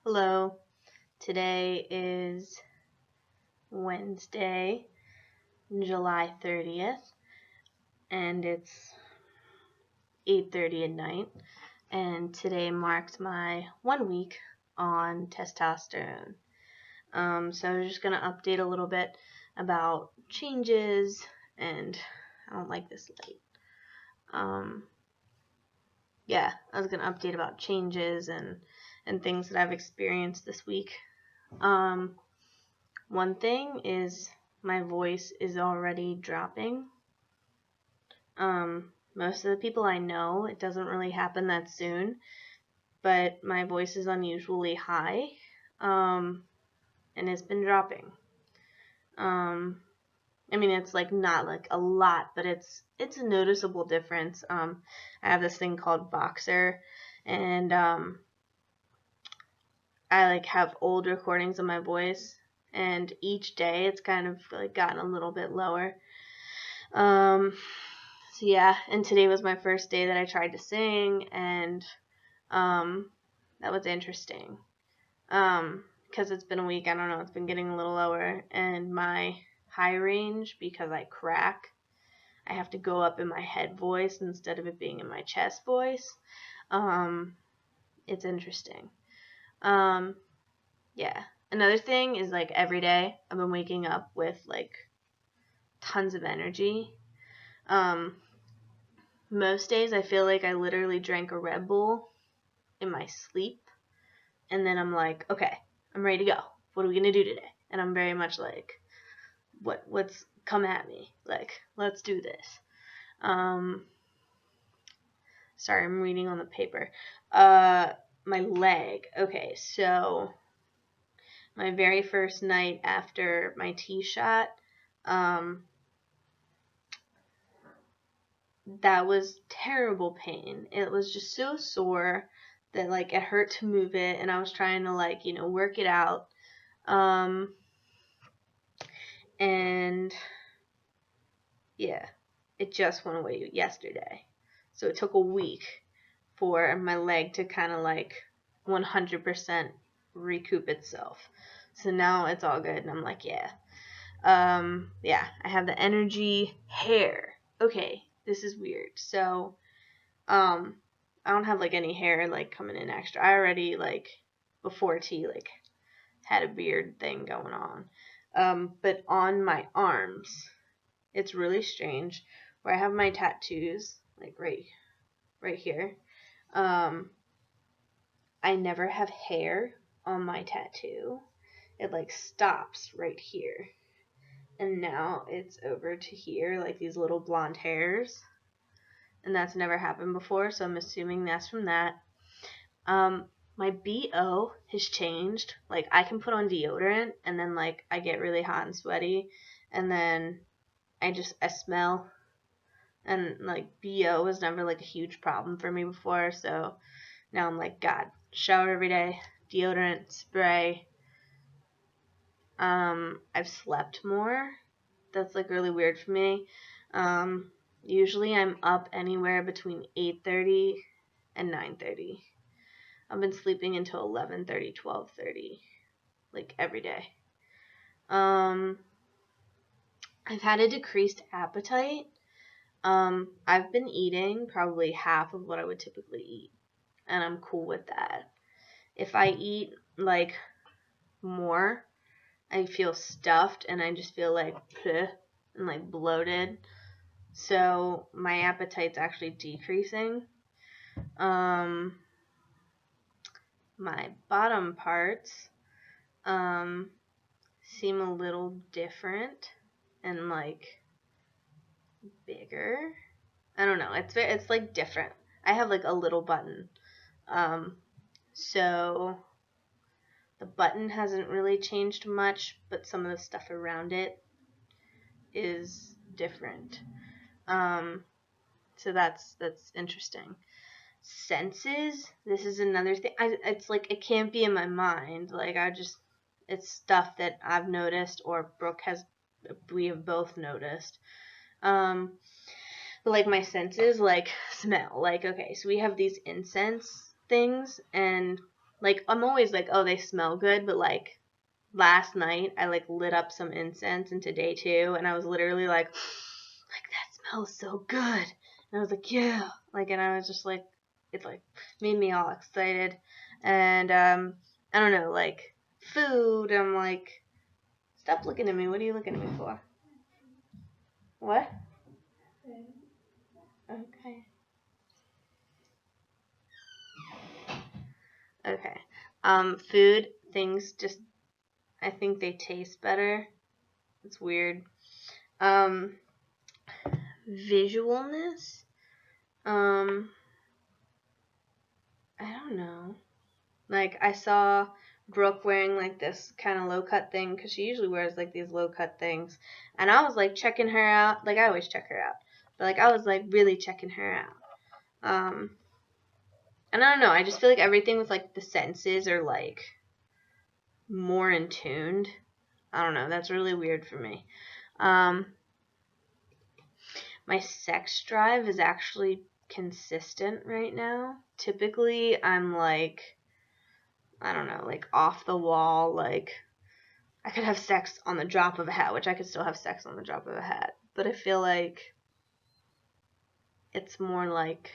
Hello, today is Wednesday, July 30th, and it's 8:30 at night, and today marks my 1 week on testosterone. So I'm just going to update a little bit about changes, and I don't like this light. I was going to update about changes and things that I've experienced this week. One thing is my voice is already dropping. Most of the people I know, it doesn't really happen that soon, but my voice is unusually high, and it's been dropping. It's not like a lot, but it's a noticeable difference. I have this thing called Boxer, and I have old recordings of my voice, and each day it's kind of gotten a little bit lower. And today was my first day that I tried to sing, and that was interesting. Because it's been a week, I don't know, it's been getting a little lower, and my high range, because I crack, I have to go up in my head voice instead of it being in my chest voice. It's interesting. Another thing is every day I've been waking up with tons of energy. Most days I feel like I literally drank a Red Bull in my sleep, and then I'm like, okay, I'm ready to go. What are we gonna do today? And I'm very much like, what's come at me? Let's do this. Sorry, I'm reading on the paper. My leg. Okay, so my very first night after my T shot, that was terrible pain. It was just so sore that it hurt to move it, and I was trying to work it out. It just went away yesterday. So it took a week for my leg to kind of 100% recoup itself. So now it's all good, and I'm like, I have the energy. Hair. Okay, this is weird. So, I don't have any hair coming in extra. I already before T had a beard thing going on. But on my arms, it's really strange. Where I have my tattoos, right here. I never have hair on my tattoo. It stops right here. And now it's over to here, these little blonde hairs. And that's never happened before, so I'm assuming that's from that. My BO has changed. I can put on deodorant, and then I get really hot and sweaty, and then I smell. And BO was never a huge problem for me before, so now I'm God, shower every day, deodorant, spray. I've slept more. That's really weird for me. Usually I'm up anywhere between 8:30 and 9:30. I've been sleeping until 11:30, 12:30, every day. I've had a decreased appetite. I've been eating probably half of what I would typically eat, and I'm cool with that. If I eat more, I feel stuffed, and I just feel bleh, and bloated. So my appetite's actually decreasing. My bottom parts seem a little different and bigger. I don't know. It's different. I have a little button. So the button hasn't really changed much, but some of the stuff around it is different. So that's interesting. Senses, this is another thing. It's it can't be in my mind. It's stuff that I've noticed, or we have both noticed. But my senses, smell. Okay, so we have these incense things, and like, I'm always like, oh, they smell good, but like last night I like lit up some incense into day 2, and I was literally like that smells so good. And I was like, yeah, like, and I was just like, it like made me all excited. And I don't know, like food, I'm like, stop looking at me. What are you looking at me for? What? Okay. Okay. Food, things just, I think they taste better. It's weird. Um, Visualness. I don't know. Like, I saw Brooke wearing like this kind of low cut thing, because she usually wears like these low cut things, and I was like checking her out. Like, I always check her out, but like I was like really checking her out. And I don't know. I just feel like everything with like the senses are like more in tuned. I don't know. That's really weird for me. My sex drive is actually consistent right now. Typically, I'm like, I don't know, like off the wall. Like, I could have sex on the drop of a hat, which I could still have sex on the drop of a hat. But I feel like it's more like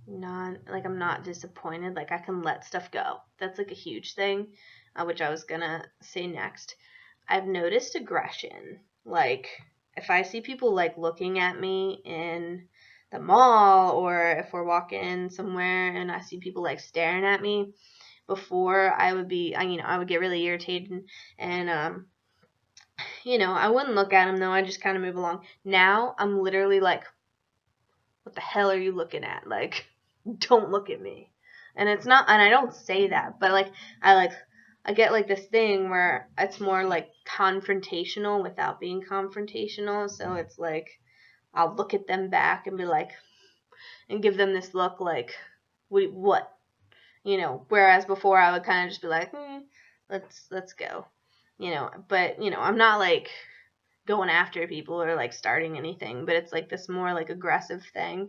I'm not disappointed. Like, I can let stuff go. That's like a huge thing, which I was gonna say next. I've noticed aggression. Like, if I see people like looking at me in the mall, or if we're walking somewhere and I see people like staring at me, before I would get really irritated, and I wouldn't look at them though. I just kind of move along. Now I'm literally like, what the hell are you looking at? Like, don't look at me. And it's not, and I don't say that, but like, I get like this thing where it's more like confrontational without being confrontational. So it's like, I'll look at them back and be like, and give them this look like, what? Whereas before I would kind of just be like, let's go. But I'm not like going after people or like starting anything, but it's like this more like aggressive thing.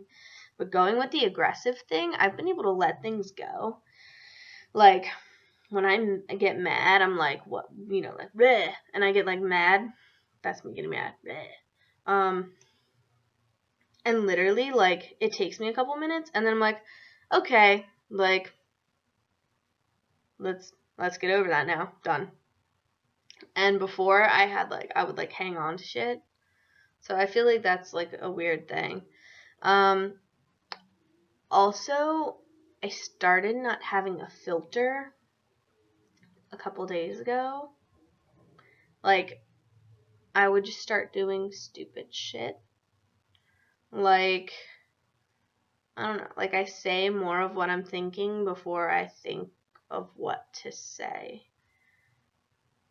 But going with the aggressive thing, I've been able to let things go. Like, when I get mad, I'm like, what, like, bleh, and I get like mad. That's me getting mad. Bleh. And literally, like, it takes me a couple minutes, and then I'm like, okay, like, let's get over that now. Done. And before, I would like hang on to shit. So I feel like that's like a weird thing. Also, I started not having a filter a couple days ago. Like, I would just start doing stupid shit. Like, I don't know. Like, I say more of what I'm thinking before I think of what to say.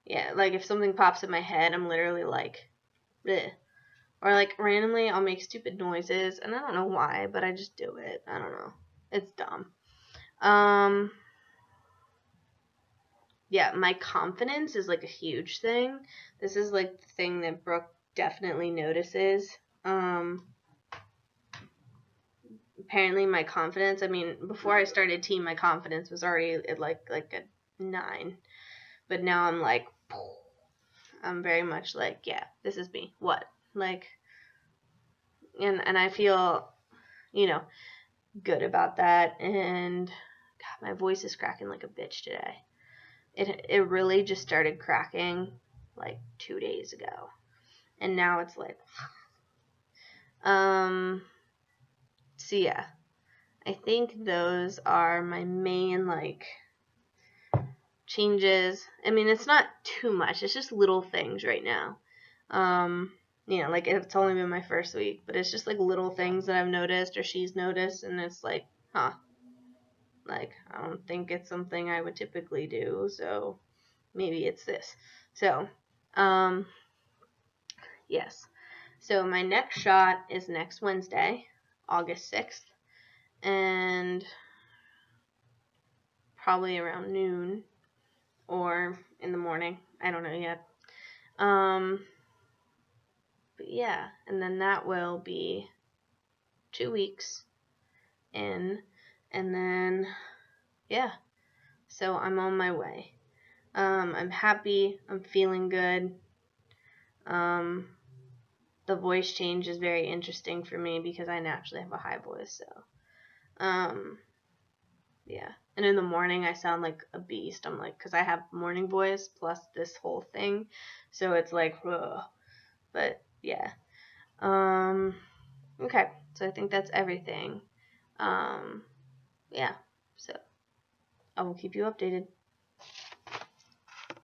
Yeah, like if something pops in my head, I'm literally like, bleh. Or like randomly I'll make stupid noises, and I don't know why, but I just do it. I don't know. It's dumb. Yeah, my confidence is like a huge thing. This is like the thing that Brooke definitely notices. Apparently my confidence, I mean, before I started teen, my confidence was already at like a 9. But now I'm like, I'm very much like, yeah, this is me. What? Like, and I feel, good about that. And God, my voice is cracking like a bitch today. It really just started cracking like 2 days ago, and now it's like, so yeah, I think those are my main like changes. I mean, it's not too much. It's just little things right now. Like, it's only been my first week, but it's just like little things that I've noticed or she's noticed, and it's like, huh. Like, I don't think it's something I would typically do, so maybe it's this. So, yes. So my next shot is next Wednesday, August 6th, and probably around noon or in the morning. I don't know yet. But yeah, and then that will be 2 weeks in, and then yeah, so I'm on my way. I'm happy. I'm feeling good. Um, the voice change is very interesting for me because I naturally have a high voice. So, yeah. And in the morning, I sound like a beast. I'm like, because I have morning voice plus this whole thing, so it's like, ugh. But yeah. Okay. So I think that's everything. Yeah. So I will keep you updated.